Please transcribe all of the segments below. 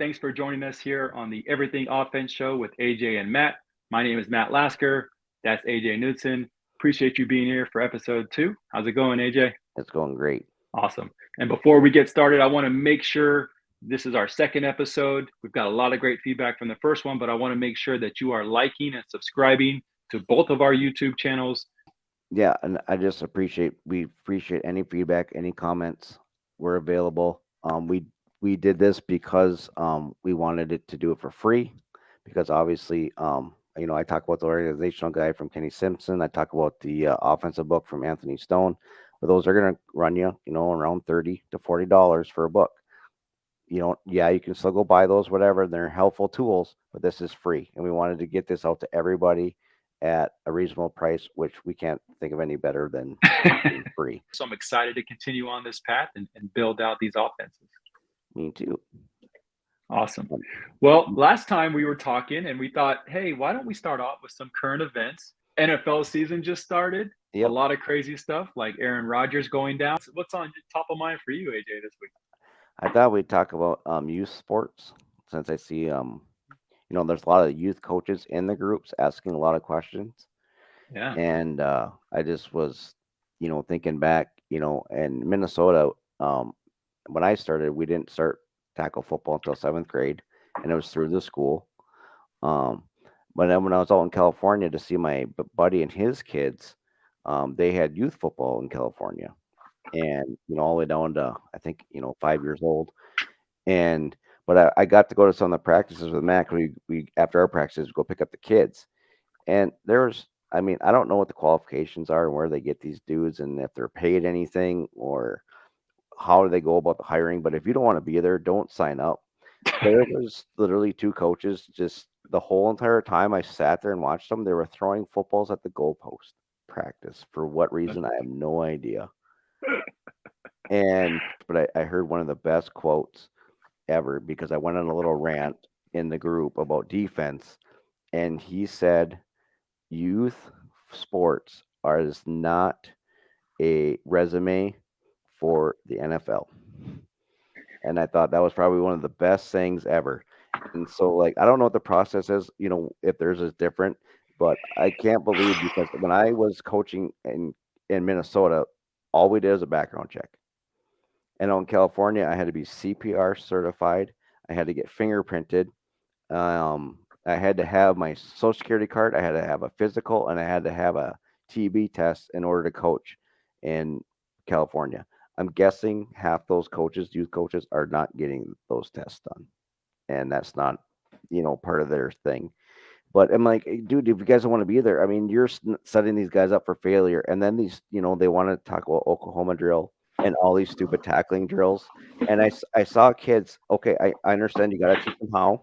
Thanks for joining us here on the Everything Offense Show with AJ and Matt. My name is Matt Lasker. That's AJ Knutson. Appreciate you being here for episode 2. How's it going, AJ? It's going great. Awesome. And before we get started, I want to make sure this is our second episode. We've got a lot of great feedback from the first one, but I want to make sure that you are liking and subscribing to both of our YouTube channels. Yeah, and we appreciate any feedback, any comments. We're available. We did this because we wanted it to do it for free, because obviously I talk about the organizational guide from Kenny Simpson. I talk about the offensive book from Anthony Stone. But those are going to run you, around $30 to $40 for a book. Yeah, you can still go buy those, whatever. They're helpful tools, but this is free, and we wanted to get this out to everybody at a reasonable price, which we can't think of any better than being free. So I'm excited to continue on this path and build out these offenses. Me too. Awesome. Well, last time we were talking and we thought, hey, why don't we start off with some current events? NFL season just started. Yep. A lot of crazy stuff like Aaron Rodgers going down. What's on top of mind for you, AJ, this week? I thought we'd talk about youth sports, since I see there's a lot of youth coaches in the groups asking a lot of questions. Yeah. And I just was, thinking back, in Minnesota, when I started, we didn't start tackle football until 7th grade, and it was through the school. But then when I was out in California to see my buddy and his kids, they had youth football in California, and all the way down to, I think, 5 years old. But I got to go to some of the practices with Mac. We after our practices, we go pick up the kids, and I don't know what the qualifications are and where they get these dudes, and if they're paid anything, or how do they go about the hiring. But if you don't want to be there, don't sign up. There was literally 2 coaches, just the whole entire time I sat there and watched them. They were throwing footballs at the goalpost practice. For what reason, I have no idea. But I heard one of the best quotes ever, because I went on a little rant in the group about defense, and he said, "Youth sports is not a resume for the NFL." And I thought that was probably one of the best things ever. And so, like, I don't know what the process is, if theirs is different, but I can't believe, because when I was coaching in Minnesota, all we did was a background check. And out in California, I had to be CPR certified. I had to get fingerprinted. I had to have my social security card. I had to have a physical, and I had to have a TB test in order to coach in California. I'm guessing half those coaches, youth coaches, are not getting those tests done, and that's not, part of their thing. But I'm like, "Hey, dude, if you guys don't want to be there, I mean, you're setting these guys up for failure." And then they want to talk about Oklahoma drill and all these stupid tackling drills. And I saw kids. Okay, I understand you got to teach them how,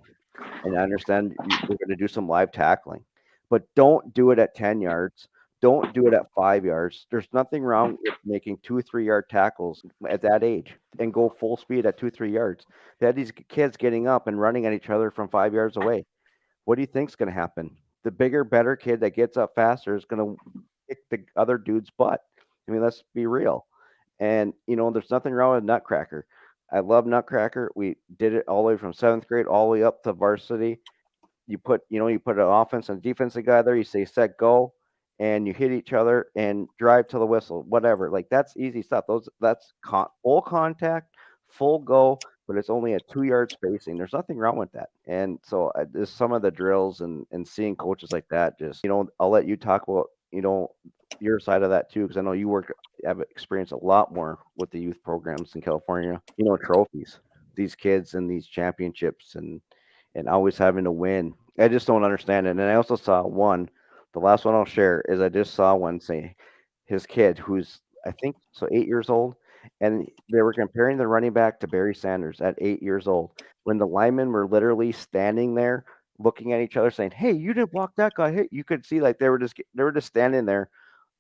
and I understand we're going to do some live tackling, but don't do it at 10 yards. Don't do it at 5 yards. There's nothing wrong with making 2 3 yard tackles at that age and go full speed at 2 3 yards. They had these kids getting up and running at each other from 5 yards away. What do you think's going to happen? The bigger, better kid that gets up faster is going to kick the other dude's butt. I mean, let's be real. And there's nothing wrong with Nutcracker. I love Nutcracker. We did it all the way from 7th grade all the way up to varsity. You put an offense and defense together. You say set go, and you hit each other and drive to the whistle. Whatever. Like, that's easy stuff. That's full contact, full go, but it's only a 2 yard spacing. There's nothing wrong with that. And so there's some of the drills, and seeing coaches like that. Just I'll let you talk about your side of that too, because I know you have experienced a lot more with the youth programs in California. Trophies, these kids and these championships, and always having to win. I just don't understand it. And I also saw one. The last one I'll share is I just saw one say his kid, who's I think 8 years old, and they were comparing the running back to Barry Sanders at 8 years old, when the linemen were literally standing there looking at each other saying, "Hey, you didn't block that guy." Hey, you could see, like, they were just standing there,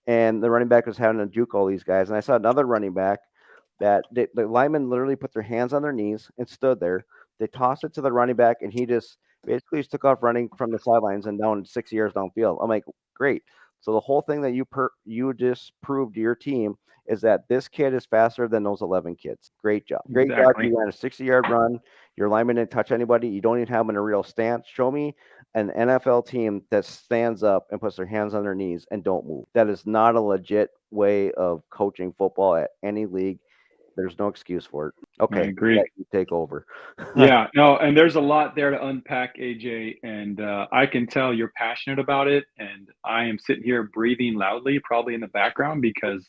and the running back was having to juke all these guys. And I saw another running back that the linemen literally put their hands on their knees and stood there. They tossed it to the running back, and he just basically just took off running from the sidelines and down 6 yards downfield. I'm like, great. So the whole thing that you just proved to your team is that this kid is faster than those 11 kids. Great job. Great job. Exactly. You ran a 60-yard run. Your lineman didn't touch anybody. You don't even have them in a real stance. Show me an NFL team that stands up and puts their hands on their knees and don't move. That is not a legit way of coaching football at any league. There's no excuse for it. Okay, I agree. let you take over. Yeah, no, and there's a lot there to unpack, AJ, and I can tell you're passionate about it, and I am sitting here breathing loudly, probably in the background, because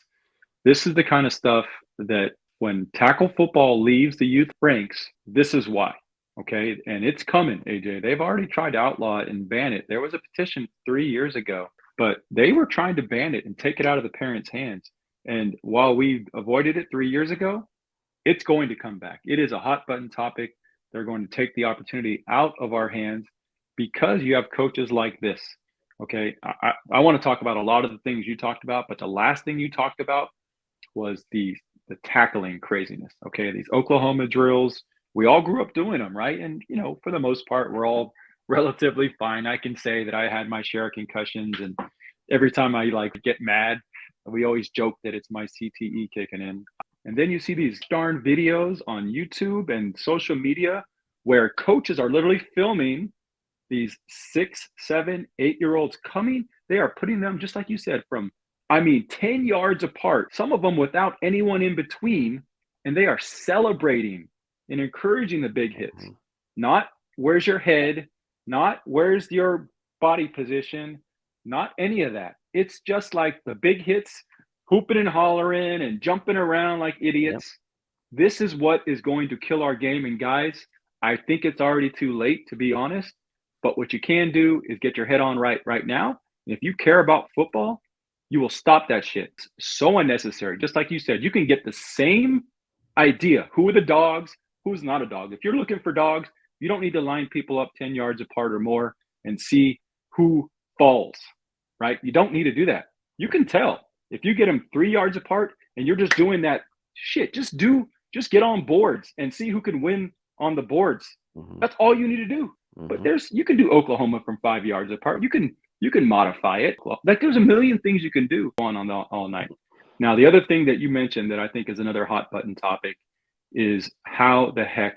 this is the kind of stuff that when tackle football leaves the youth ranks, this is why. Okay, and it's coming, AJ. They've already tried to outlaw it and ban it. There was a petition 3 years ago, but they were trying to ban it and take it out of the parents' hands. And while we avoided it 3 years ago, it's going to come back. It is a hot button topic. They're going to take the opportunity out of our hands because you have coaches like this. Okay. I want to talk about a lot of the things you talked about, but the last thing you talked about was the tackling craziness. Okay. These Oklahoma drills, we all grew up doing them, right? And, you know, for the most part, we're all relatively fine. I can say that I had my share of concussions, and every time I like get mad, we always joke that it's my CTE kicking in. And then you see these darn videos on YouTube and social media where coaches are literally filming these 6, 7, 8-year-olds coming. They are putting them, just like you said, from, 10 yards apart, some of them without anyone in between. And they are celebrating and encouraging the big hits. Not where's your head, not where's your body position, not any of that. It's just like the big hits, hooping and hollering and jumping around like idiots. Yep. This is what is going to kill our game. And guys, I think it's already too late, to be honest. But what you can do is get your head on right now. And if you care about football, you will stop that shit. It's so unnecessary. Just like you said, you can get the same idea. Who are the dogs? Who's not a dog? If you're looking for dogs, you don't need to line people up 10 yards apart or more and see who falls, right? You don't need to do that. You can tell. If you get them 3 yards apart and you're just doing that shit, just get on boards and see who can win on the boards. Mm-hmm. That's all you need to do. Mm-hmm. But you can do Oklahoma from 5 yards apart. You can modify it. Like there's a million things you can do on all night. Now, the other thing that you mentioned that I think is another hot button topic is how the heck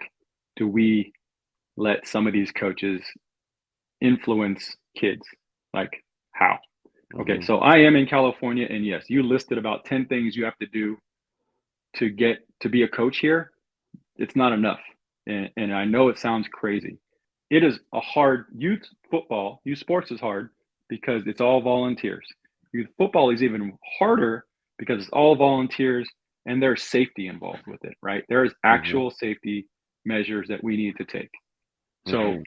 do we let some of these coaches influence kids? Like how? Okay, so I am in California, and yes, you listed about 10 things you have to do to get to be a coach here. It's not enough. And I know it sounds crazy. It is a hard youth sports is hard because it's all volunteers. Youth football is even harder because it's all volunteers and there's safety involved with it, right? There is actual safety measures that we need to take. So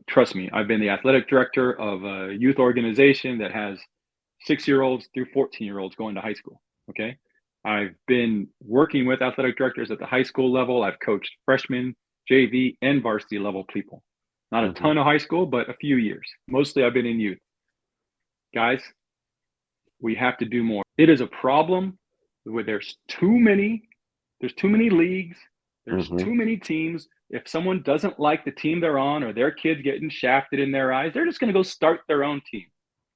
trust me, I've been the athletic director of a youth organization that has 6-year-olds through 14-year-olds going to high school. Okay. I've been working with athletic directors at the high school level. I've coached freshmen, JV, and varsity level people. Not a ton of high school, but a few years. Mostly I've been in youth. Guys, we have to do more. It is a problem where there's too many leagues. There's too many teams. If someone doesn't like the team they're on or their kid's getting shafted in their eyes, they're just going to go start their own team.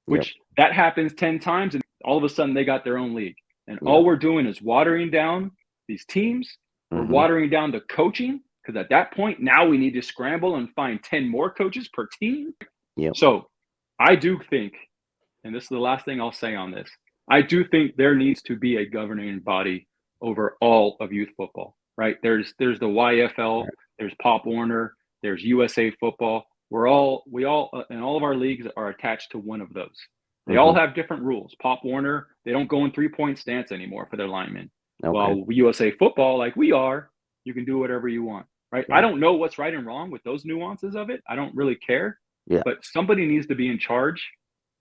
Which that happens 10 times and all of a sudden they got their own league. And all we're doing is watering down these teams. We're watering down the coaching because at that point, now we need to scramble and find 10 more coaches per team. So I do think, and this is the last thing I'll say on this, I do think there needs to be a governing body over all of youth football, right? There's the YFL, there's Pop Warner, there's USA Football. We all and all of our leagues are attached to one of those. They all have different rules. Pop Warner, they don't go in 3-point stance anymore for their linemen. While USA Football, like we are, you can do whatever you want, right? I don't know what's right and wrong with those nuances of it. I don't really care. But somebody needs to be in charge,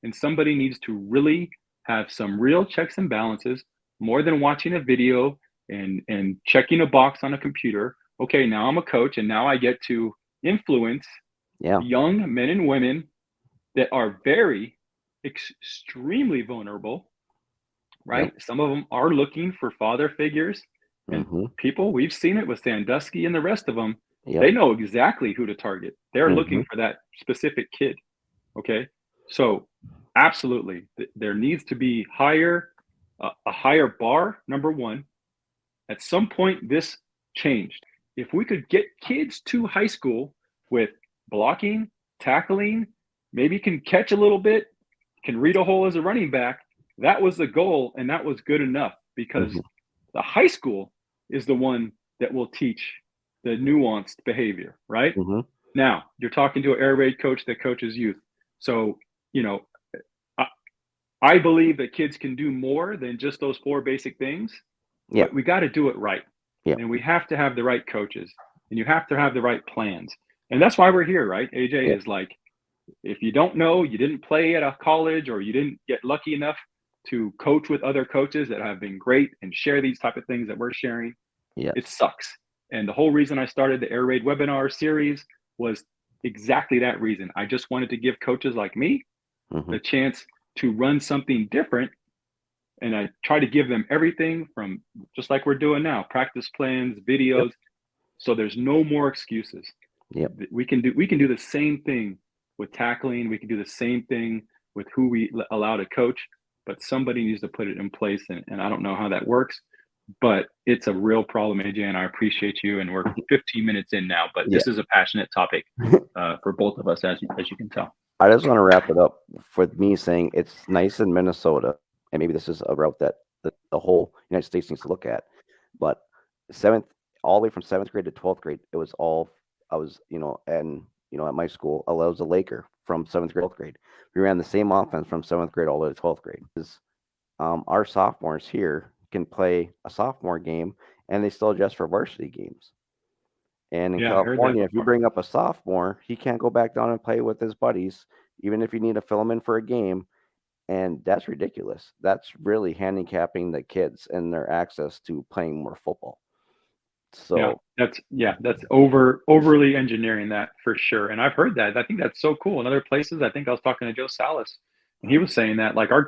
and somebody needs to really have some real checks and balances, more than watching a video and checking a box on a computer. Okay, now I'm a coach, and now I get to influence young men and women that are extremely vulnerable, right? Some of them are looking for father figures, and people, we've seen it with Sandusky and the rest of them. They know exactly who to target. They're looking for that specific kid. Okay, so Absolutely. There needs to be a higher bar, number one. At some point, this changed. If we could get kids to high school with blocking, tackling, maybe can catch a little bit, can read a hole as a running back, that was the goal, and that was good enough because Mhm. the high school is the one that will teach the nuanced behavior, right? Mhm. Now, you're talking to an air raid coach that coaches youth. So, you know, I, I believe that kids can do more than just those four basic things, Yeah. but we got to do it right. Yeah. And we have to have the right coaches and you have to have the right plans. And that's why we're here, right? AJ Yeah. is like, if you don't know, you didn't play at a college or you didn't get lucky enough to coach with other coaches that have been great and share these type of things that we're sharing, it Yes. sucks. And the whole reason I started the Air Raid webinar series was exactly that reason. I just wanted to give coaches like me Mhm. the chance to run something different. And I try to give them everything from just like we're doing now, practice plans, Yep. videos. So there's no more excuses. Yep. We can do the same thing with tackling. We can do the same thing with who we allow to coach, but somebody needs to put it in place. And I don't know how that works, but it's a real problem, AJ. And I appreciate you. And we're 15 minutes in now, but Yeah. this is a passionate topic for both of us, as you can tell. I just want to wrap it up with me saying it's nice in Minnesota, and maybe this is a route that the whole United States needs to look at. But seventh, all the way from seventh grade to 12th grade, it was all I was, and at my school, I was a Laker from seventh grade to 12th grade. We ran the same offense from seventh grade all the way to 12th grade. Our sophomores here can play a sophomore game, and they still adjust for varsity games. And in Yeah, I heard that California, if you before. bring up a sophomore, he can't go back down and play with his buddies, even if you need to fill him in for a game. And that's ridiculous. That's really handicapping the kids and their access to playing more football. Yeah, So, that's overly engineering that for sure. And I've heard that. I think that's so cool. In other places, I think I was talking to Joe Salas, and he was saying that like our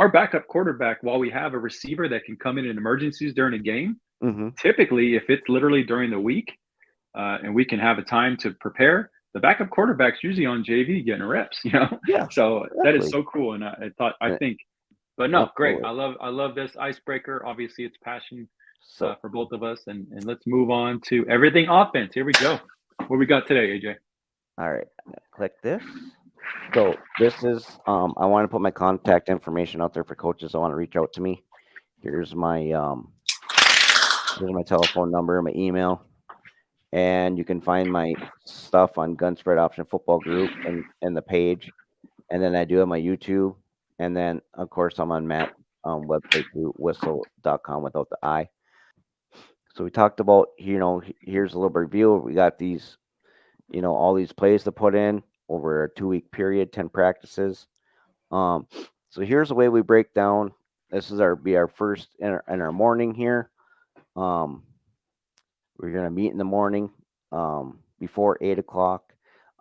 backup quarterback, while we have a receiver that can come in emergencies during a game, hmm typically if it's literally during the week, and we can have a time to prepare, the backup quarterback's usually on JV getting reps. yeah, So that is exactly. so cool. And I Uh, think, but no, great. Absolutely. I love this icebreaker. Obviously, it's passion So, for both of us. And let's move on to everything offense. Here we go. What we got today, AJ? all right, click this. So, this is, I want to put my contact information out there for coaches. I want to reach out to me. Here's my, here's my telephone number, my email. And you can find my stuff on Gun Spread Option Football Group and the page. And then I do have my YouTube, and then of course I'm on Matt website too, whistle.com without the I. So we talked about, here's a little bit review. We got these, all these plays to put in over a 2-week period, 10 practices. So here's the way we break down. This is our first in our morning here. We're gonna meet in the morning before 8 o'clock.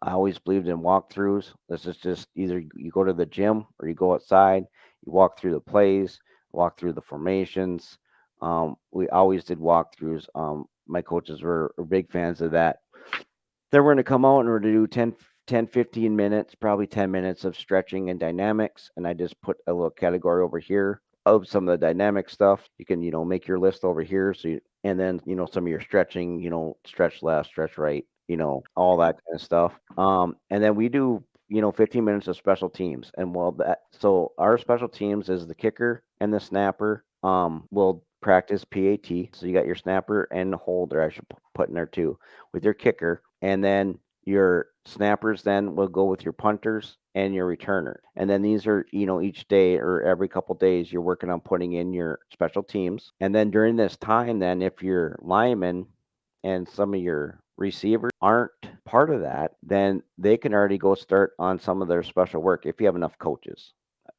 I always believed in walkthroughs. This is just either you go to the gym or you go outside. You walk through the plays, walk through the formations. We always did walkthroughs. My coaches were big fans of that. Then we're going to come out and we're going to do 15 minutes, probably 10 minutes of stretching and dynamics. And I just put a little category over here of some of the dynamic stuff. You can, make your list over here. And then, some of your stretching, stretch left, stretch right, all that kind of stuff. And then we do, 15 minutes of special teams. And so our special teams is the kicker and the snapper. We'll practice PAT. So you got your snapper and the holder, I should put in there too, with your kicker. And then your snappers then will go with your punters and your returner. And then these are, each day or every couple days, you're working on putting in your special teams. And then during this time, then if your linemen and some of your receivers aren't part of that, then they can already go start on some of their special work if you have enough coaches,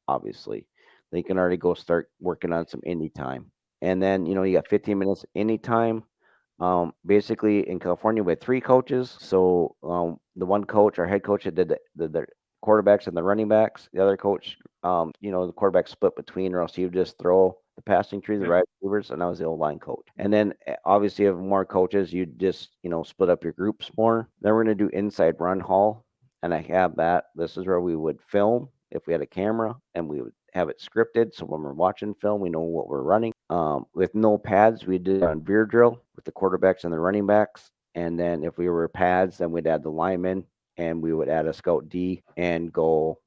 obviously. They can already go start working on some indie time. And then, you got 15 minutes indie time. Basically, in California, we had 3 coaches. So the one coach, our head coach, that did the quarterbacks and the running backs. The other coach, the quarterback split between, or else he would just throw the passing tree, the Yep. right receivers, and I was the old line coach. And then obviously, you have more coaches. You just split up your groups more. Then we're gonna do inside run hall, and I have that. This is where we would film if we had a camera, and we would have it scripted. So when we're watching film, we know what we're running. With no pads, we did on veer drill with the quarterbacks and the running backs. And then if we were pads, then we'd add the linemen, and we would add a scout D and go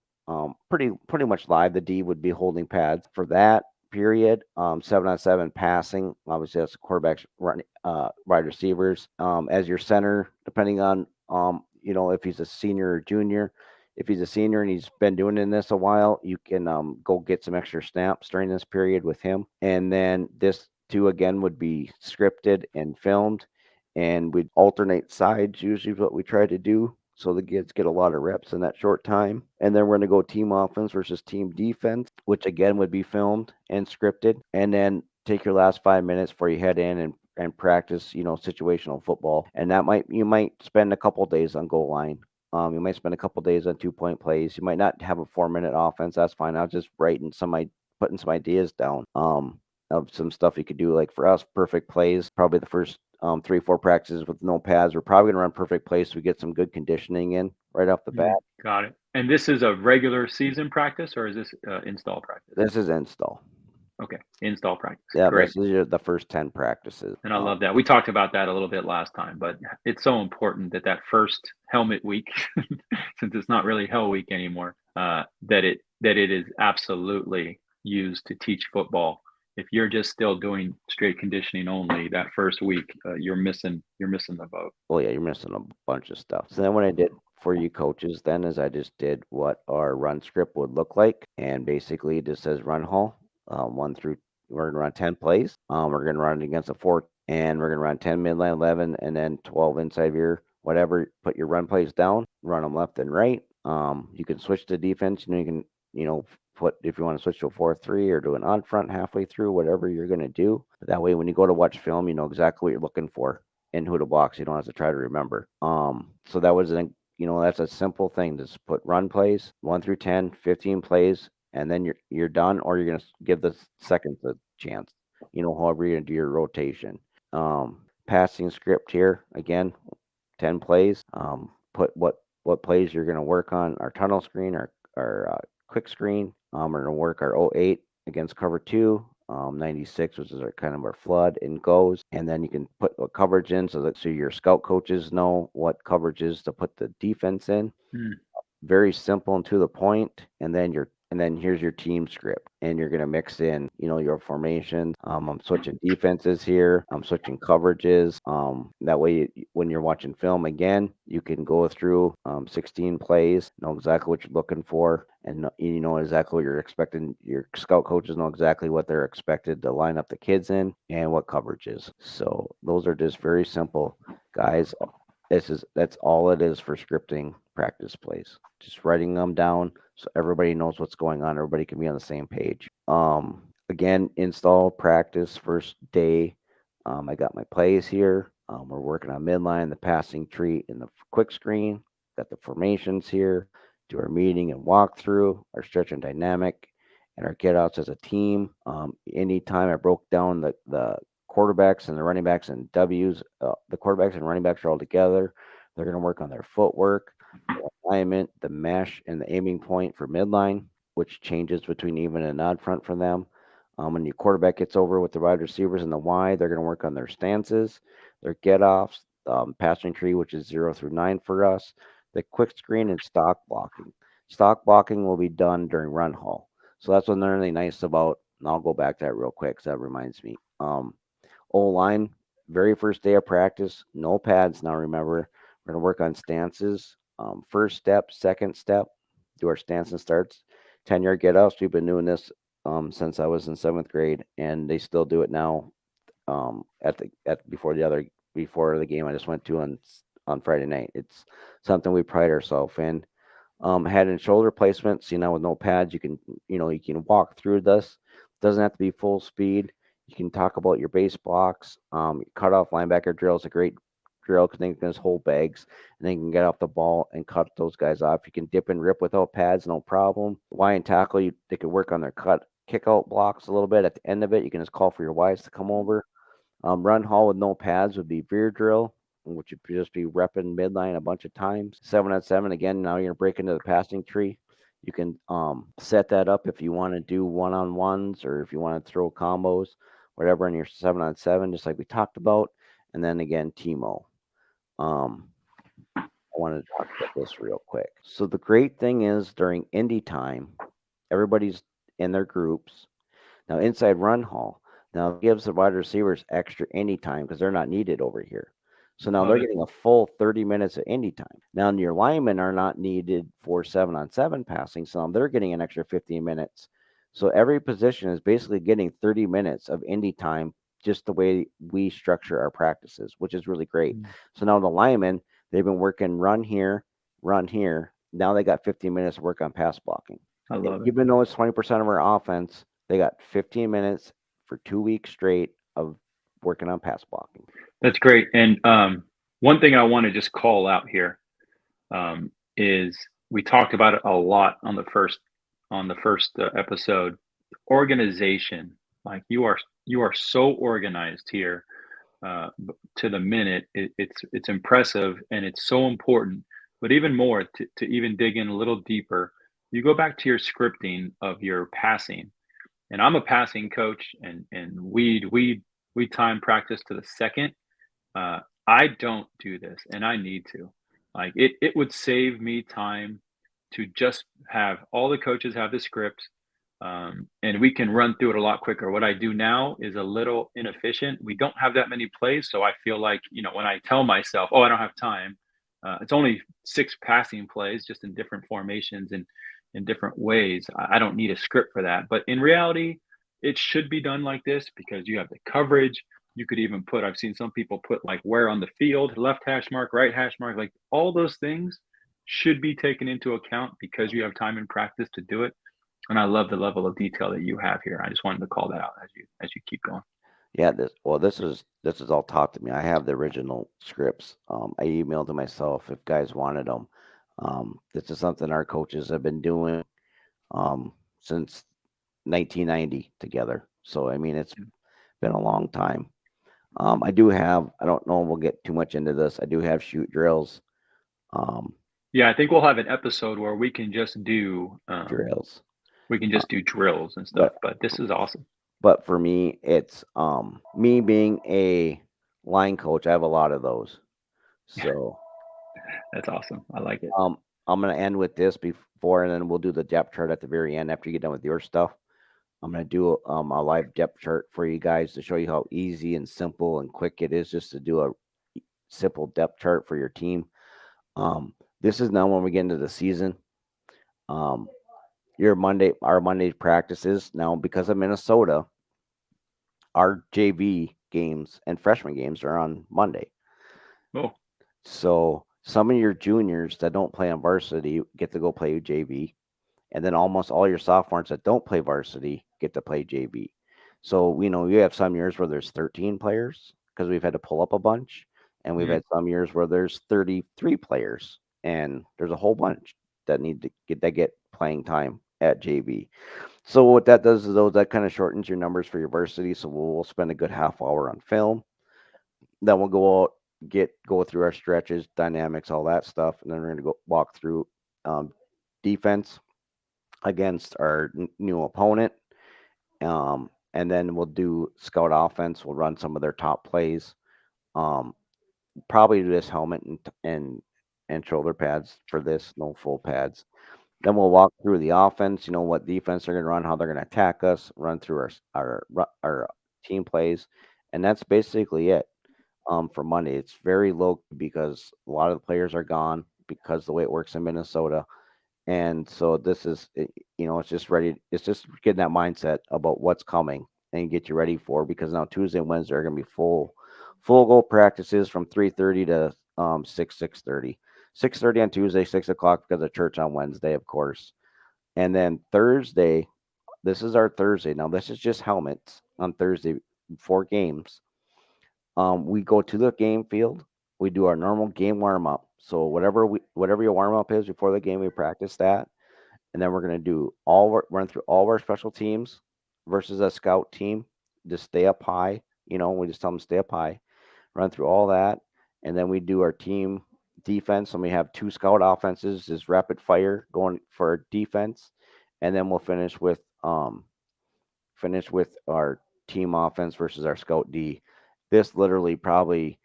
pretty much live. The D would be holding pads for that period. 7-on-7 passing. Obviously, that's the quarterbacks running, wide receivers as your center, depending on if he's a senior or junior. If he's a senior and he's been doing this a while, you can go get some extra snaps during this period with him. And then this too again would be scripted and filmed, and we'd alternate sides. Usually, what we try to do, so the kids get a lot of reps in that short time. And then we're going to go team offense versus team defense, which again would be filmed and scripted. And then take your last 5 minutes before you head in and practice, situational football. And you might spend a couple days on goal line. You might spend a couple days on 2-point plays. You might not have a 4-minute offense. That's fine. I was just putting some ideas down of some stuff you could do. Like for us, perfect plays, probably the first 3-4 practices with no pads. We're probably going to run perfect plays so we get some good conditioning in right off the bat. Got it. And this is a regular season practice, or is this install practice? This is install. Okay, install practice. Yeah, great. This is the first 10 practices. And I love that. We talked about that a little bit last time, but it's so important that first helmet week, since it's not really hell week anymore, that it is absolutely used to teach football. If you're just still doing straight conditioning only that first week, you're missing the boat. Well, yeah, you're missing a bunch of stuff. So then what I did for you coaches then is I just did what our run script would look like, and basically it just says run haul 1 through. We're gonna run 10 plays. We're gonna run it against a 4, and we're gonna run 10 midline, 11, and then 12 inside veer. Whatever. Put your run plays down. Run them left and right. You can switch to defense. You can put, if you want to switch to a 4-3 or do an on front halfway through, whatever you're gonna do. That way, when you go to watch film, you know exactly what you're looking for and who to block. So you don't have to try to remember. So that was that's a simple thing. Just put run plays 1 through 10, 15 plays, and then you're done, or you're gonna give the seconds a chance. However you're gonna do your rotation. Passing script here again, 10 plays. Put what plays you're gonna work on. Our tunnel screen, our quick screen. We're gonna work our 08 against cover 2. 96, which is our flood and goes, and then you can put a coverage in so your scout coaches know what coverages to put the defense in. Very simple and to the point. And then here's your team script, and you're gonna mix in your formation. I'm switching defenses here. I'm switching coverages. That way when you're watching film again, you can go through 16 plays, know exactly what you're looking for, and you know exactly what you're expecting. Your scout coaches know exactly what they're expected to line up the kids in and what coverages. So those are just very simple, guys. That's all it is for scripting practice plays. Just writing them down so everybody knows what's going on. Everybody can be on the same page. Again, install practice first day. I got my plays here. We're working on midline, the passing tree, and the quick screen. Got the formations here. Do our meeting and walkthrough, our stretch and dynamic, and our get outs as a team. Anytime I broke down the quarterbacks and the running backs and W's, the quarterbacks and running backs are all together. They're going to work on their footwork, the alignment, the mesh, and the aiming point for midline, which changes between even and odd front for them. When your quarterback gets over with the wide receivers and the Y, they're going to work on their stances, their get-offs, passing tree, which is 0 through 9 for us, the quick screen, and stock blocking. Stock blocking will be done during run haul. So that's what's really nice about, and I'll go back to that real quick because that reminds me. O-line, very first day of practice, no pads now, remember. We're going to work on stances. First step, second step, do our stance and starts. 10-yard get-offs, we've been doing this since I was in 7th grade, and they still do it now before the game I just went to on Friday night. It's something we pride ourselves in. Head and shoulder placement, with no pads, you can walk through this. Doesn't have to be full speed. You can talk about your base blocks. Cut off linebacker drill is a great drill because they can just hold bags and they can get off the ball and cut those guys off. You can dip and rip without pads, no problem. Y and tackle, they can work on their kick out blocks a little bit. At the end of it, you can just call for your Ys to come over. Run haul with no pads would be veer drill, which would just be repping midline a bunch of times. 7-on-7, again, now you're going to break into the passing tree. You can set that up if you want to do one-on-ones or if you want to throw combos, whatever in your 7-on-7, just like we talked about. And then again, Timo. Um, I wanted to talk about this real quick. So the great thing is during indie time, everybody's in their groups. Now inside run hall, now it gives the wide receivers extra indie time because they're not needed over here. So now Love they're it. getting a full 30 minutes of indie time. Now your linemen are not needed for 7-on-7 passing, so now they're getting an extra 15 minutes. So every position is basically getting 30 minutes of indie time just the way we structure our practices, which is really great. Mm, So now the linemen, they've been working run here, run here. Now they got 15 minutes to work on pass blocking. I love it. Even though it's 20% of our offense, they got 15 minutes for 2 weeks straight of working on pass blocking. That's great. And one thing I want to just call out here is we talked about it a lot on the first episode. Organization, like you are so organized here to the minute. It's impressive and it's so important. But even more to even dig in a little deeper, you go back to your scripting of your passing. And I'm a passing coach, and we time practice to the second. I don't do this, and I need to. Like it would save me time to just have all the coaches have the scripts, and we can run through it a lot quicker. What I do now is a little inefficient. We don't have that many plays, so I feel like when I tell myself, "Oh, I don't have time," it's only 6 passing plays, just in different formations and in different ways. I don't need a script for that, but in reality, it should be done like this because you have the coverage. You could even put, I've seen some people put like where on the field, left hash mark, right hash mark, like all those things should be taken into account because you have time and practice to do it. And I love the level of detail that you have here. I just wanted to call that out as you keep going. Yeah, this is all taught to me. I have the original scripts. I emailed to myself if guys wanted them. This is something our coaches have been doing since 1990 together. So I mean, it's been a long time. I do have. I don't know. We'll get too much into this. I do have shoot drills. Um, Yeah, I think we'll have an episode where drills. we can Uh, just do drills and stuff. but But this is awesome. but for me, it's me being a line coach. I have a lot of those. So That's awesome. I like it. um, I'm gonna end with this before, and then we'll do the depth chart at the very end after you get done with your stuff. I'm gonna do a live depth chart for you guys to show you how easy and simple and quick it is just to do a simple depth chart for your team. This is now when we get into the season. Um, our Monday practices now because of Minnesota, our JV games and freshman games are on Monday. Oh, So some of your juniors that don't play on varsity get to go play JV, and then almost all your sophomores that don't play varsity get to play JV. So we know you have some years where there's 13 players because we've had to pull up a bunch, and we've mm, had some years where there's 33 players, and there's a whole bunch that need to get playing time at JV. So what that does is though that kind of shortens your numbers for your varsity. So we'll spend a good half hour on film. Then we'll go out, go through our stretches, dynamics, all that stuff, and then we're gonna go walk through um, defense against our new opponent. And then we'll do scout offense. We'll run some of their top plays. Um, Probably do this helmet and shoulder pads for this, no full pads. Then we'll walk through the offense. You know what defense they're going to run, how they're going to attack us, run through our team plays, and that's basically it. For Monday, it's very low because a lot of the players are gone because the way it works in Minnesota. And so this is, it's just ready. It's just getting that mindset about what's coming and get you ready for because now Tuesday and Wednesday are going to be full goal practices from 3:30 to 6:30. 6:30 on Tuesday, 6 o'clock because of church on Wednesday, of course. And then Thursday, this is our Thursday. Now this is just helmets on Thursday, 4 games. We go to the game field. We do our normal game warm up. So whatever your warm up is before the game, we practice that, and then we're gonna run through all of our special teams versus a scout team. Just stay up high. We just tell them stay up high. Run through all that, and then we do our team defense, and we have 2 scout offenses, is rapid fire going for defense, and then we'll finish with our team offense versus our scout D. This literally probably,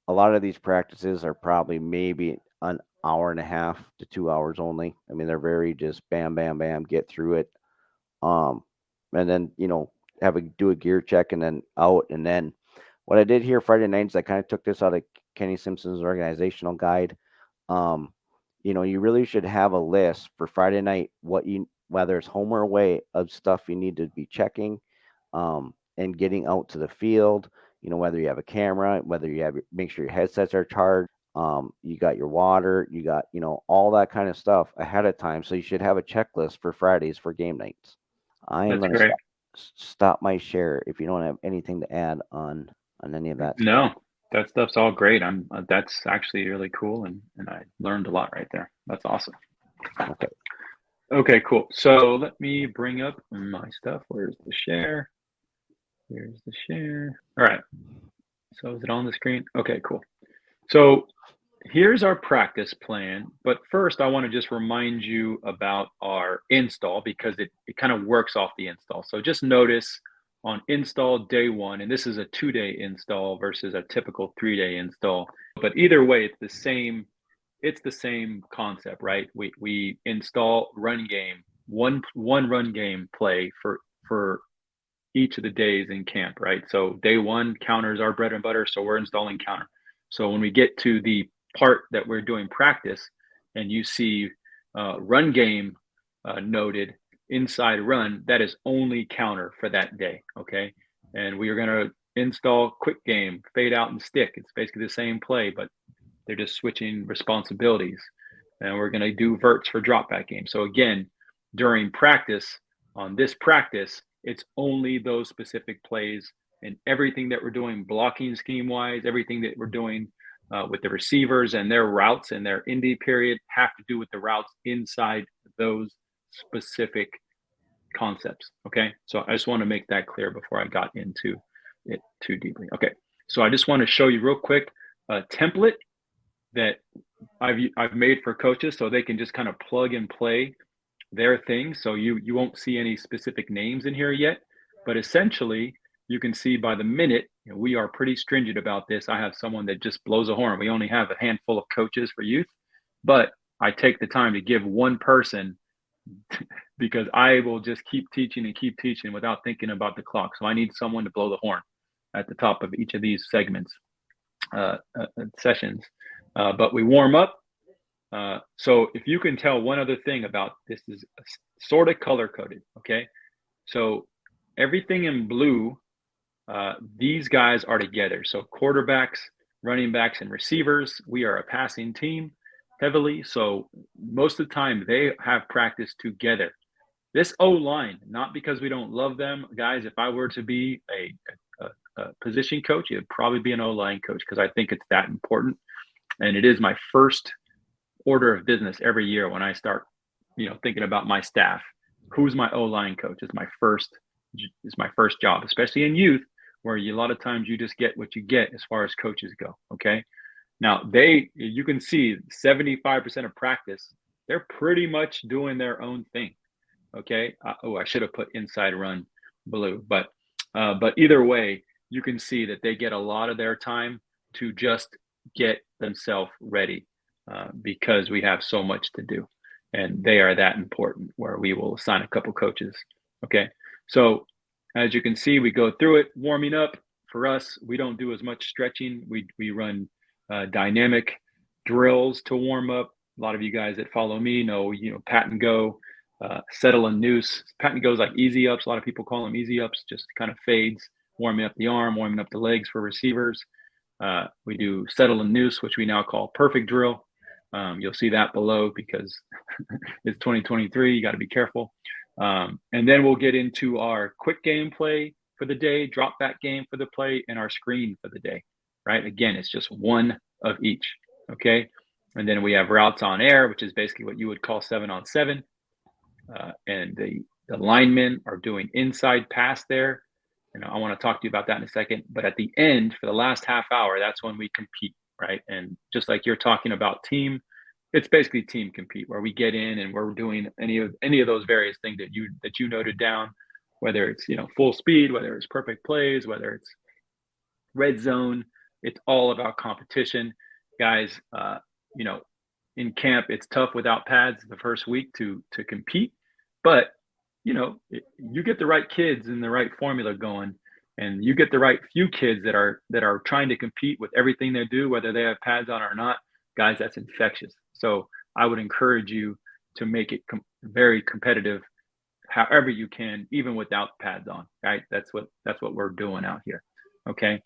a lot of these practices are probably maybe an hour and a half to 2 hours only. I mean, they're very just bam, bam, bam, get through it. And then, do a gear check and then out. And then what I did here Friday night is I kind of took this out of Kenny Simpson's organizational guide. You really should have a list for Friday night, whether it's home or away, of stuff you need to be checking, and getting out to the field. Whether you have a camera, whether you make sure your headsets are charged, you got your water, you got, all that kind of stuff ahead of time. So you should have a checklist for Fridays for game nights. I am going to stop my share if you don't have anything to add on any of that. No, that stuff's all great. That's actually really cool, and I learned a lot right there. That's awesome. Okay, cool. So let me bring up my stuff. Where's the share? Here's the share. All right. So is it on the screen? Okay, cool. So here's our practice plan. But first, I want to just remind you about our install, because it kind of works off the install. So just notice on install day 1, and this is a 2-day install versus a typical 3-day install. But either way, it's the same concept, right? We install run game, one run game play for each of the days in camp, right? So day 1, counters our bread and butter, so we're installing counter. So when we get to the part that we're doing practice and you see run game noted inside run, that is only counter for that day, okay? And we are going to install quick game, fade out and stick. It's basically the same play, but they're just switching responsibilities. And we're going to do verts for drop back game. So again, during practice, on this practice, it's only those specific plays, and everything that we're doing blocking scheme wise, everything that we're doing with the receivers and their routes and their indie period have to do with the routes inside those specific concepts. Okay. So I just want to make that clear before I got into it too deeply. Okay. So I just want to show you real quick a template that I've made for coaches so they can just kind of plug and play their thing. So you won't see any specific names in here yet, but essentially you can see by the minute, we are pretty stringent about this. I have someone that just blows a horn. We only have a handful of coaches for youth, but I take the time to give one person because I will just keep teaching without thinking about the clock. So I need someone to blow the horn at the top of each of these segments, sessions. But we warm up. So if you can tell one other thing about this, is sort of color coded. Okay. So everything in blue, these guys are together. So quarterbacks, running backs, and receivers, we are a passing team heavily. So most of the time they have practice together. This O-line, not because we don't love them, guys. If I were to be a position coach, it'd probably be an O-line coach, because I think it's that important. And it is my first order of business every year when I start, thinking about my staff. Who's my O-line coach? Is my first job, especially in youth, where a lot of times you just get what you get as far as coaches go. Okay. Now you can see 75% of practice, they're pretty much doing their own thing. Okay. I should have put inside run blue, but either way, you can see that they get a lot of their time to just get themselves ready, because we have so much to do, and they are that important where we will assign a couple coaches. Okay. So as you can see, we go through it. Warming up for us, we don't do as much stretching. We run dynamic drills to warm up. A lot of you guys that follow me know, pat and go, settle and noose. Pat and go is like easy ups. A lot of people call them easy ups, just kind of fades, warming up the arm, warming up the legs for receivers. We do settle and noose, which we now call perfect drill. You'll see that below because it's 2023. You got to be careful. And then we'll get into our quick game play for the day, drop back game for the play, and our screen for the day, right? Again, it's just one of each, okay? And then we have routes on air, which is basically what you would call 7-on-7. And the linemen are doing inside pass there. I want to talk to you about that in a second. But at the end, for the last half hour, that's when we compete. right? And just like you're talking about team, it's basically team compete where we get in and we're doing any of those various things that you noted down, whether it's full speed, whether it's perfect plays, whether it's red zone. It's all about competition, guys. You know, in camp, it's tough without pads the first week to compete, but you get the right kids and the right formula going, and you get the right few kids that are trying to compete with everything they do, whether they have pads on or not. Guys, that's infectious. So I would encourage you to make it very competitive, however you can, even without pads on. Right? That's what we're doing out here. Okay.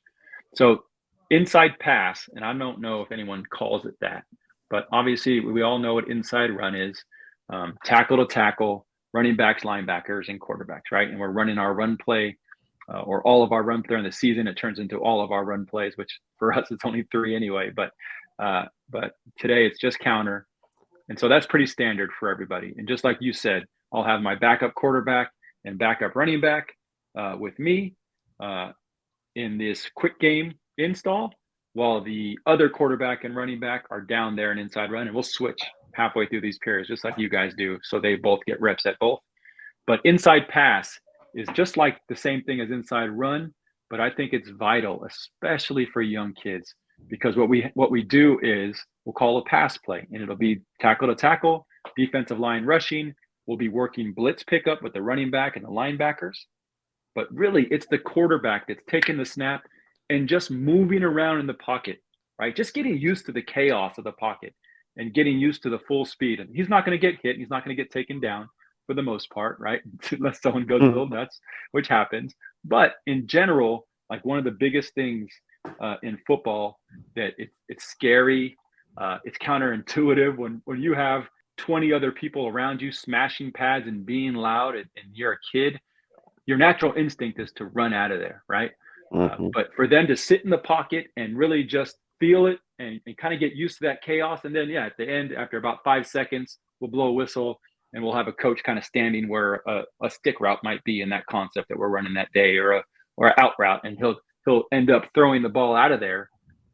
So inside pass, and I don't know if anyone calls it that, but obviously we all know what inside run is. Tackle to tackle, running backs, linebackers, and quarterbacks, right? And we're running our run play, or all of our run during the season. It turns into all of our run plays, which for us it's only 3 anyway. But today it's just counter, and so that's pretty standard for everybody. And just like you said, I'll have my backup quarterback and backup running back with me in this quick game install, while the other quarterback and running back are down there in inside run, and we'll switch halfway through these periods, just like you guys do, so they both get reps at both. But inside pass is just like the same thing as inside run, but I think it's vital, especially for young kids, because what we do is we'll call a pass play, and it'll be tackle to tackle, defensive line rushing. We'll be working blitz pickup with the running back and the linebackers, but really it's the quarterback that's taking the snap and just moving around in the pocket, right? Just getting used to the chaos of the pocket and getting used to the full speed. And he's not going to get hit. He's not going to get taken down for the most part, right? Unless someone goes a little nuts, which happens. But in general, like one of the biggest things in football that it's scary, it's counterintuitive when you have 20 other people around you smashing pads and being loud, and you're a kid, your natural instinct is to run out of there, right? But for them to sit in the pocket and really just feel it and kind of get used to that chaos, and then at the end, after about 5 seconds, we'll blow a whistle and we'll have a coach kind of standing where a stick route might be in that concept that we're running that day, or a out route, and he'll end up throwing the ball out of there.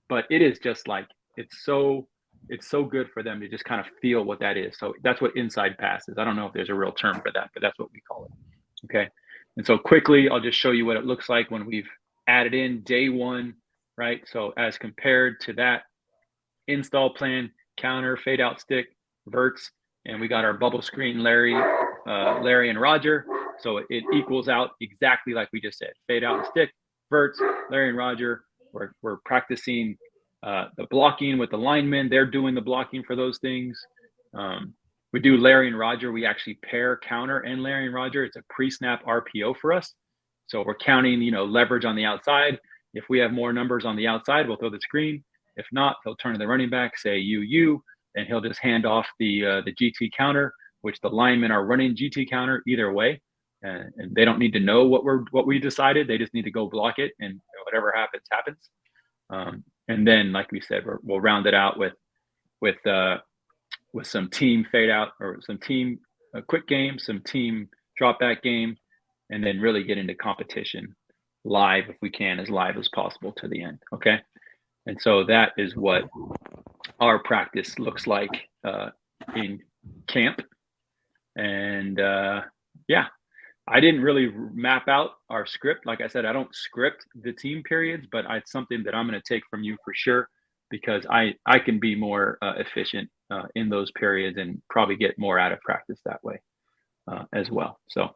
But it is just like it's so good for them to just kind of feel what that is. So that's what inside pass is. I don't know if there's a real term for that, but that's what we call it. Okay. And so quickly, I'll just show you what it looks like when we've added in day one, right? So as compared to that install plan, counter, fade out stick, verts, and we got our bubble screen, Larry and Roger. So it equals out exactly like we just said. Fade out and stick, verts, Larry and Roger. We're practicing the blocking with the linemen. They're doing the blocking for those things. We do Larry and Roger. We actually pair counter and Larry and Roger. It's a pre-snap RPO for us. So we're counting, leverage on the outside. If we have more numbers on the outside, we'll throw the screen. If not, he'll turn to the running back, say you, and he'll just hand off the GT counter, which the linemen are running GT counter either way. And they don't need to know what we decided. They just need to go block it, and whatever happens. And then, like we said, we'll round it out with some team fade out, or some team quick game, some team drop back game, and then really get into competition live if we can, as live as possible to the end. Okay. And so that is what our practice looks like in camp. And I didn't really map out our script. Like I said, I don't script the team periods, but it's something that I'm going to take from you for sure, because I can be more efficient in those periods and probably get more out of practice that way as well. So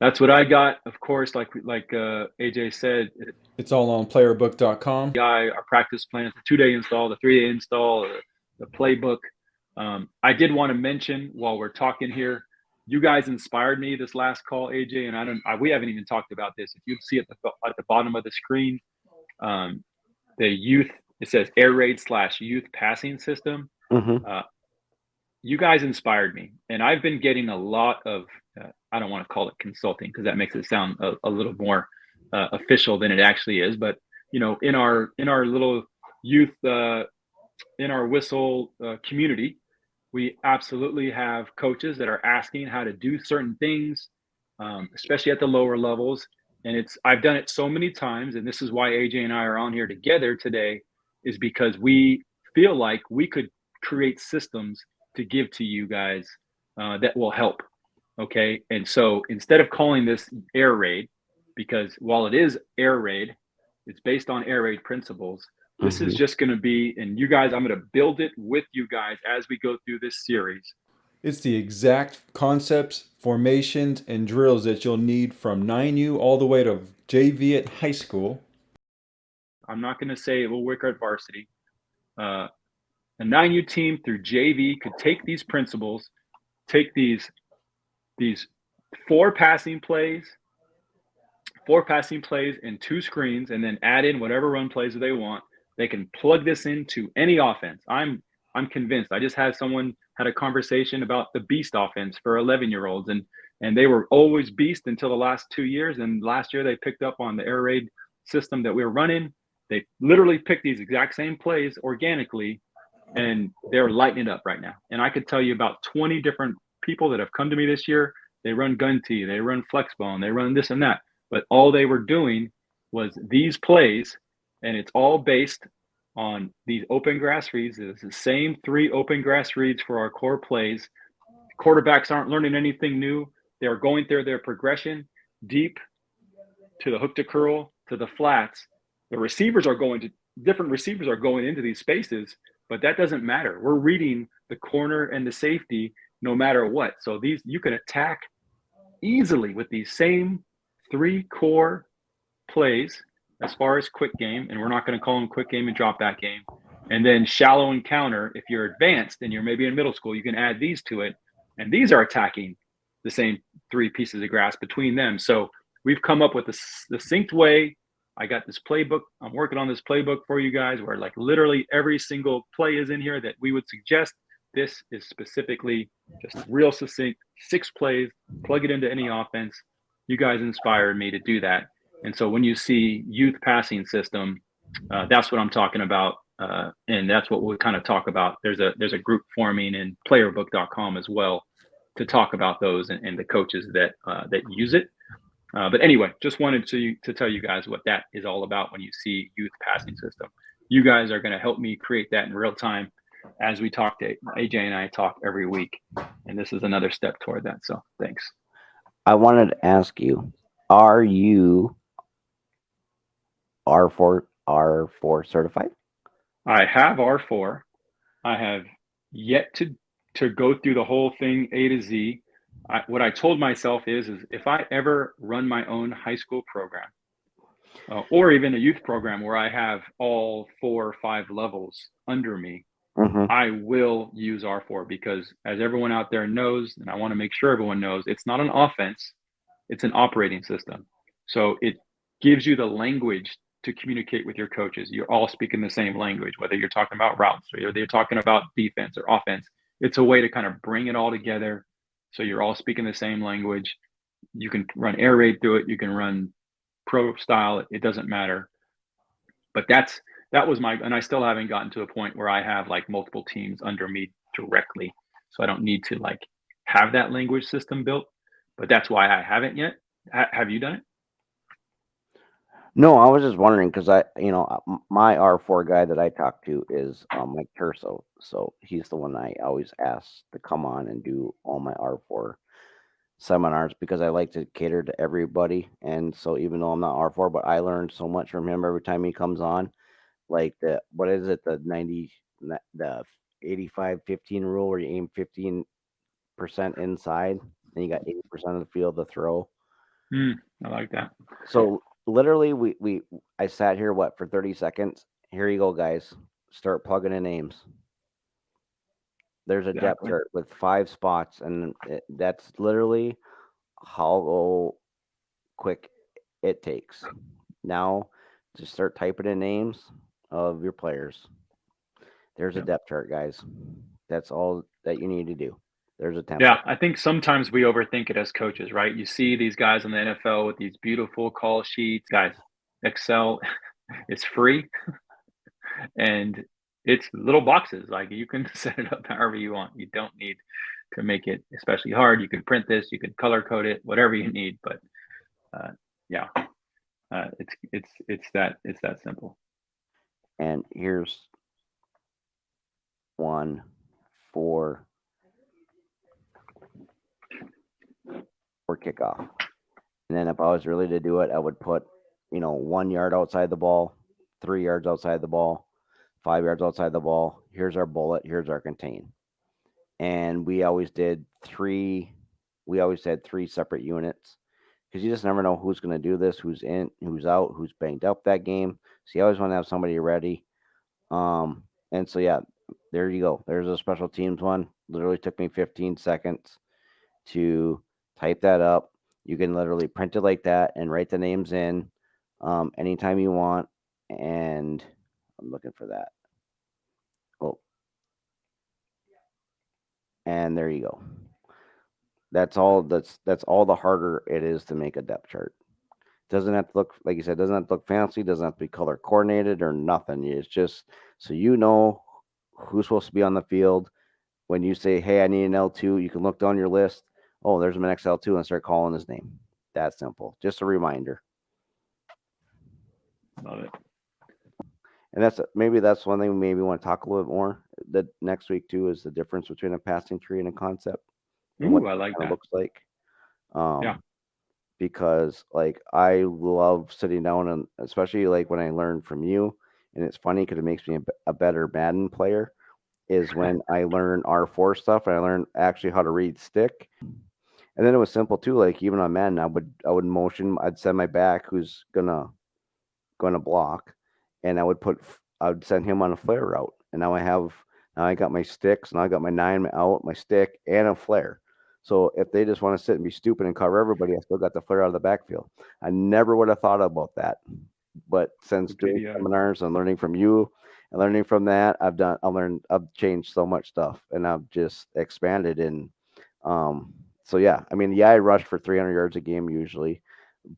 that's what I got. Of course, like AJ said, it's all on playerbook.com. Our practice plans, the 2-day install, the 3-day install, the playbook. I did want to mention while we're talking here, you guys inspired me this last call, AJ, and we haven't even talked about this. If you see at the bottom of the screen, the youth, it says air raid / youth passing system. You guys inspired me, and I've been getting a lot of, I don't want to call it consulting because that makes it sound a little more official than it actually is. But, in our little youth, in our whistle community, we absolutely have coaches that are asking how to do certain things, especially at the lower levels. And I've done it so many times, and this is why AJ and I are on here together today, is because we feel like we could create systems to give to you guys that will help. Okay. And so instead of calling this air raid, because while it is air raid, it's based on air raid principles. This is just going to be, and you guys, I'm going to build it with you guys as we go through this series. It's the exact concepts, formations, and drills that you'll need from 9U all the way to JV at high school. I'm not going to say it will work at varsity. A 9U team through JV could take these principles, take these four passing plays and 2 screens, and then add in whatever run plays they want. They can plug this into any offense. I'm convinced. I just had someone had a conversation about the beast offense for 11-year-olds, and they were always beast until the last 2 years. And last year they picked up on the air raid system that we were running. They literally picked these exact same plays organically, and they're lighting it up right now. And I could tell you about 20 different people that have come to me this year. They run gun tee, they run flexbone, they run this and that. But all they were doing was these plays, and it's all based on these open grass reads. It's the same 3 open grass reads for our core plays. Quarterbacks aren't learning anything new. They're going through their progression deep to the hook to curl to the flats. The receivers are going to different receivers are going into these spaces, but that doesn't matter. We're reading the corner and the safety no matter what. So these you can attack easily with these same 3 core plays as far as quick game, and we're not going to call them quick game and drop back game. And then shallow encounter, if you're advanced and you're maybe in middle school, you can add these to it. And these are attacking the same 3 pieces of grass between them. So we've come up with a succinct way. I got this playbook. I'm working on this playbook for you guys where like literally every single play is in here that we would suggest. This is specifically just real succinct, 6 plays, plug it into any offense. You guys inspired me to do that. And so when you see youth passing system, that's what I'm talking about. And that's what we'll kind of talk about. There's a group forming in Playerbook.com as well to talk about those and the coaches that use it. But anyway, just wanted to tell you guys what that is all about when you see youth passing system. You guys are going to help me create that in real time as we talk to AJ and I talk every week. And this is another step toward that. So thanks. I wanted to ask you, are you R4 certified? I have R4. I have yet to go through the whole thing A to Z. What I told myself is if I ever run my own high school program or even a youth program where I have all 4 or 5 levels under me, I will use R4 because as everyone out there knows, and I want to make sure everyone knows, it's not an offense, it's an operating system. So it gives you the language to communicate with your coaches. You're all speaking the same language, whether you're talking about routes or you're talking about defense or offense. It's a way to kind of bring it all together. So you're all speaking the same language. You can run air raid through it. You can run pro style. It doesn't matter. But that was and I still haven't gotten to a point where I have like multiple teams under me directly. So I don't need to like have that language system built, but that's why I haven't yet. Have you done it? No, I was just wondering because my R4 guy that I talk to is Mike Terso. So he's the one I always ask to come on and do all my R4 seminars because I like to cater to everybody. And so even though I'm not R4, but I learn so much from him every time he comes on. Like the 85-15 rule where you aim 15% inside and you got 80% of the field to throw. I like that. So literally I sat here for 30 seconds. Here you go, guys. Start plugging in names. There's a depth chart with 5 spots, and that's literally how quick it takes. Now just start typing in names of your players. There's a depth chart, guys. That's all that you need to do. There's a template. Yeah, I think sometimes we overthink it as coaches, right? You see these guys in the NFL with these beautiful call sheets. Guys, Excel is free and it's little boxes. Like you can set it up however you want. You don't need to make it especially hard. You can print this, you can color code it, whatever you need. But it's that simple. And here's 1, 4 for kickoff. And then if I was really to do it, I would put, 1 yard outside the ball, 3 yards outside the ball, 5 yards outside the ball. Here's our bullet. Here's our contain. And we always had 3 separate units because you just never know who's going to do this, who's in, who's out, who's banged up that game. So you always want to have somebody ready. And so, yeah, there you go. There's a special teams one. Literally took me 15 seconds to type that up. You can literally print it like that and write the names in anytime you want. And I'm looking for that. Oh, and there you go. That's all. That's all the harder it is to make a depth chart. Doesn't have to look, like you said, doesn't have to look fancy. Doesn't have to be color coordinated or nothing. It's just so you know who's supposed to be on the field. When you say, "Hey, I need an L2," you can look down your list. Oh, there's my next L2, and start calling his name. That simple. Just a reminder. Love it. And that's one thing we maybe want to talk a little bit more. The next week too is the difference between a passing tree and a concept. And what Ooh, I like kind of that. looks like. Yeah. Because like I love sitting down and especially like when I learn from you, and it's funny because it makes me a better Madden player. Is when I learn R4 stuff and I learn actually how to read stick. And then it was simple too. Like even on Madden, I would motion. I'd send my back who's gonna block, and I would send him on a flare route. And now I got my sticks, and I got my 9 out, my stick, and a flare. So if they just want to sit and be stupid and cover everybody, I still got the flare out of the backfield. I never would have thought about that. But since doing Video. seminars and learning from you and learning from that, I've changed so much stuff, and I've just expanded. And so yeah, I mean, yeah, I rush for 300 yards a game usually,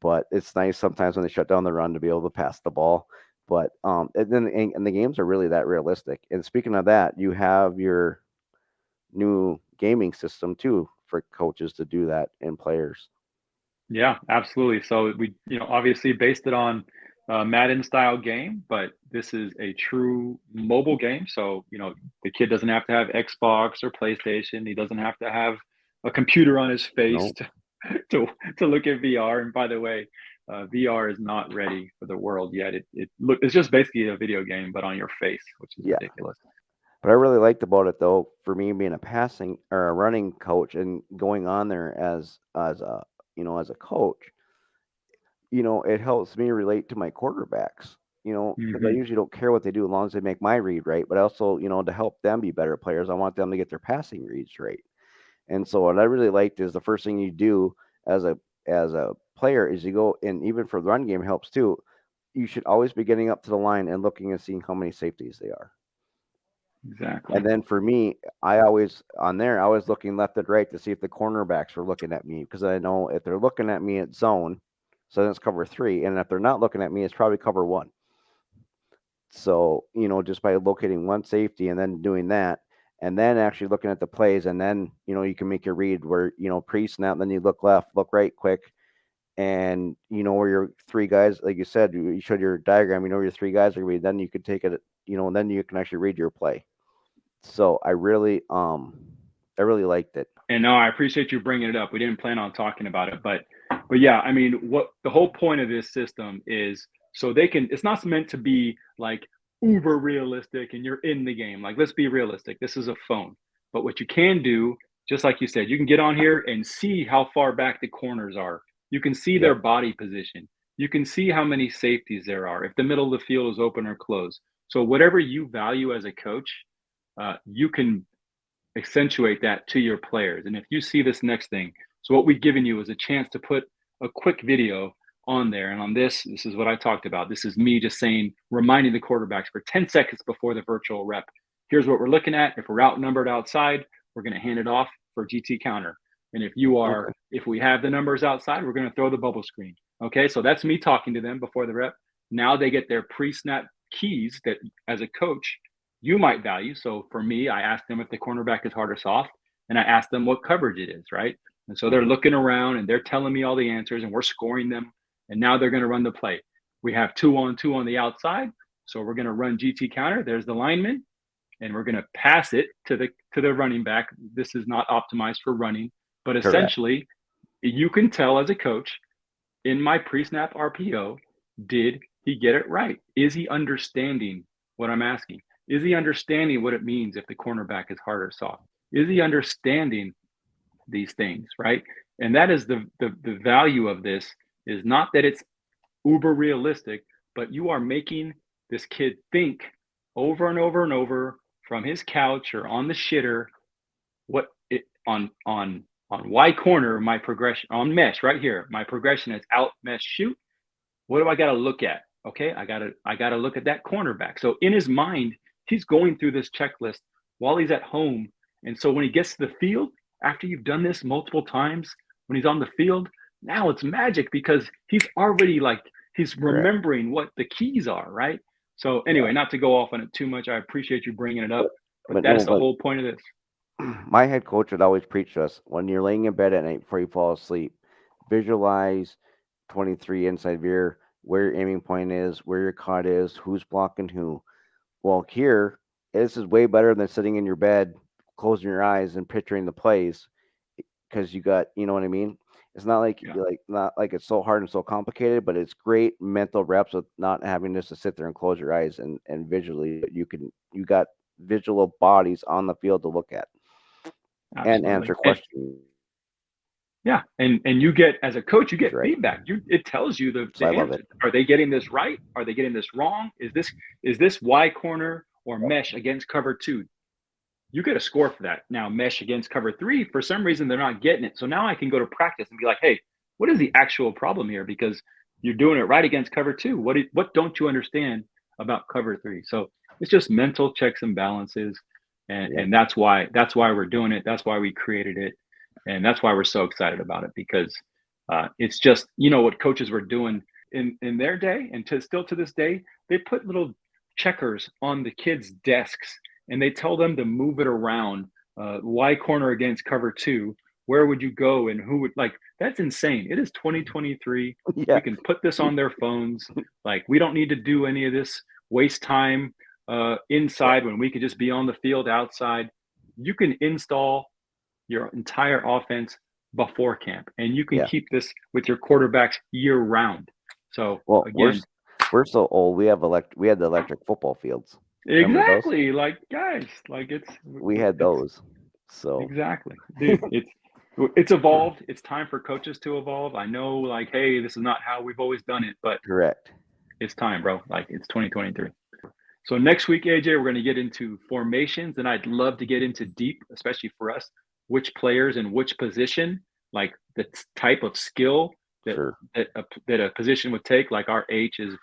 but it's nice sometimes when they shut down the run to be able to pass the ball. But and the games are really that realistic. And speaking of that, you have your new gaming system too for coaches to do that and players. Yeah, absolutely. So we, obviously based it on Madden style game, but this is a true mobile game. So, the kid doesn't have to have Xbox or PlayStation. He doesn't have to have a computer on his face Nope. to look at VR. And by the way, VR is not ready for the world yet. It's just basically a video game, but on your face, which is Yeah. ridiculous. What I really liked about it though, for me being a passing or a running coach and going on there as a as a coach, it helps me relate to my quarterbacks. Because I Hmm. usually don't care what they do as long as they make my read right. But also, to help them be better players, I want them to get their passing reads right. And so what I really liked is the first thing you do as a player is you go, and even for the run game helps too. You should always be getting up to the line and looking and seeing how many safeties they are. Exactly. And then for me, I was looking left and right to see if the cornerbacks were looking at me because I know if they're looking at me, it's zone, so then it's cover 3, and if they're not looking at me, it's probably cover 1. So just by locating one safety and then doing that, and then actually looking at the plays, and then you can make your read where pre-snap, then you look left, look right, quick, and where your 3 guys, like you said, you showed your diagram, where your 3 guys are gonna be. Then you could take it, and then you can actually read your play. So I really liked it. And no, I appreciate you bringing it up. We didn't plan on talking about it, but yeah, I mean, what the whole point of this system is so they can. It's not meant to be like uber realistic and you're in the game. Like, let's be realistic. This is a phone, but what you can do, just like you said, you can get on here and see how far back the corners are. You can see their Yep. body position. You can see how many safeties there are, if the middle of the field is open or closed. So whatever you value as a coach, you can accentuate that to your players. And if you see this next thing, so what we've given you is a chance to put a quick video on there. And on this is what I talked about. This is me just saying, reminding the quarterbacks for 10 seconds before the virtual rep. Here's what we're looking at. If we're outnumbered outside, we're going to hand it off for GT counter. And Okay. if we have the numbers outside, we're going to throw the bubble screen. Okay. So that's me talking to them before the rep. Now they get their pre-snap keys that as a coach, you might value. So for me, I asked them if the cornerback is hard or soft, and I asked them what coverage it is, right? And so they're Mhm. looking around and they're telling me all the answers, and we're scoring them. And now they're going to run the play. We have 2-on-2 on the outside. So we're going to run GT counter. There's the lineman, and we're going to pass it to the running back. This is not optimized for running, but Correct. essentially, you can tell as a coach in my pre-snap RPO, did he get it right? Is he understanding what I'm asking? Is he understanding what it means if the cornerback is hard or soft? Is he understanding these things, right? And that is the value of this, is not that it's uber realistic, but you are making this kid think over and over and over from his couch or on the shitter what it on Y corner, my progression on mesh right here, my progression is out mesh shoot. What do I got to look at? Okay, I gotta look at that cornerback. So in his mind, he's going through this checklist while he's at home. And so when he gets to the field, after you've done this multiple times, when he's on the field, now it's magic because he's already he's remembering what the keys are, right? So anyway, not to go off on it too much, I appreciate you bringing it up, but that's the whole point of this. My head coach would always preach to us, when you're laying in bed at night before you fall asleep, visualize 23 inside veer, where your aiming point is, where your cut is, who's blocking who. Well, here, this is way better than sitting in your bed, closing your eyes and picturing the plays, because you got, you know what I mean? It's not like not like it's so hard and so complicated, but it's great mental reps with not having just to sit there and close your eyes and visually you got visual bodies on the field to look at. Absolutely. And answer questions. Yeah, and you get, as a coach, you get Right. feedback. It tells you the I love answer. it. Are they getting this right? Are they getting this wrong? Is this Y corner or mesh against cover 2? You get a score for that. Now mesh against cover 3, for some reason they're not getting it. So now I can go to practice and be like, hey, what is the actual problem here? Because you're doing it right against cover 2. What don't you understand about cover 3? So it's just mental checks and balances, and that's why we're doing it. That's why we created it, and that's why we're so excited about it, because it's just, what coaches were doing in their day, and still to this day, they put little checkers on the kids' desks and they tell them to move it around. Y corner against cover 2, where would you go and who would, that's insane. It is 2023. Yeah. We can put this on their phones. We don't need to do any of this, waste time inside when we could just be on the field outside. You can install your entire offense before camp, and you can keep this with your quarterbacks year round. So again, we're so old. We had the electric football fields. Exactly. We had those. So exactly, dude, it's evolved. It's time for coaches to evolve. I know, hey, this is not how we've always done it, but correct. It's time, bro. It's 2023. So next week, AJ, we're going to get into formations, and I'd love to get into deep, especially for us, which players in which position, the type of skill that a position would take. Our H is,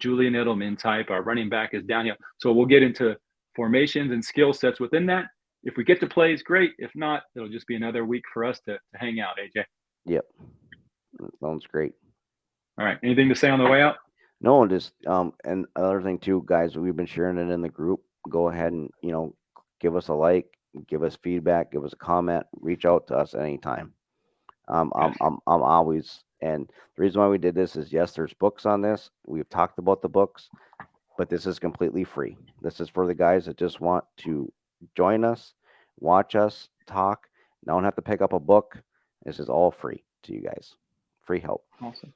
Julian Edelman type. Our running back is down here. So we'll get into formations and skill sets within that. If we get to plays, great. If not, it'll just be another week for us to hang out, AJ. Yep. That sounds great. All right. Anything to say on the way out? No, just and another thing too, guys, we've been sharing it in the group. Go ahead and, give us a like, give us feedback, give us a comment, reach out to us anytime. I'm always, and the reason why we did this is, yes, there's books on this. We've talked about the books, but this is completely free. This is for the guys that just want to join us, watch us talk. Don't have to pick up a book. This is all free to you guys. Free help. Awesome.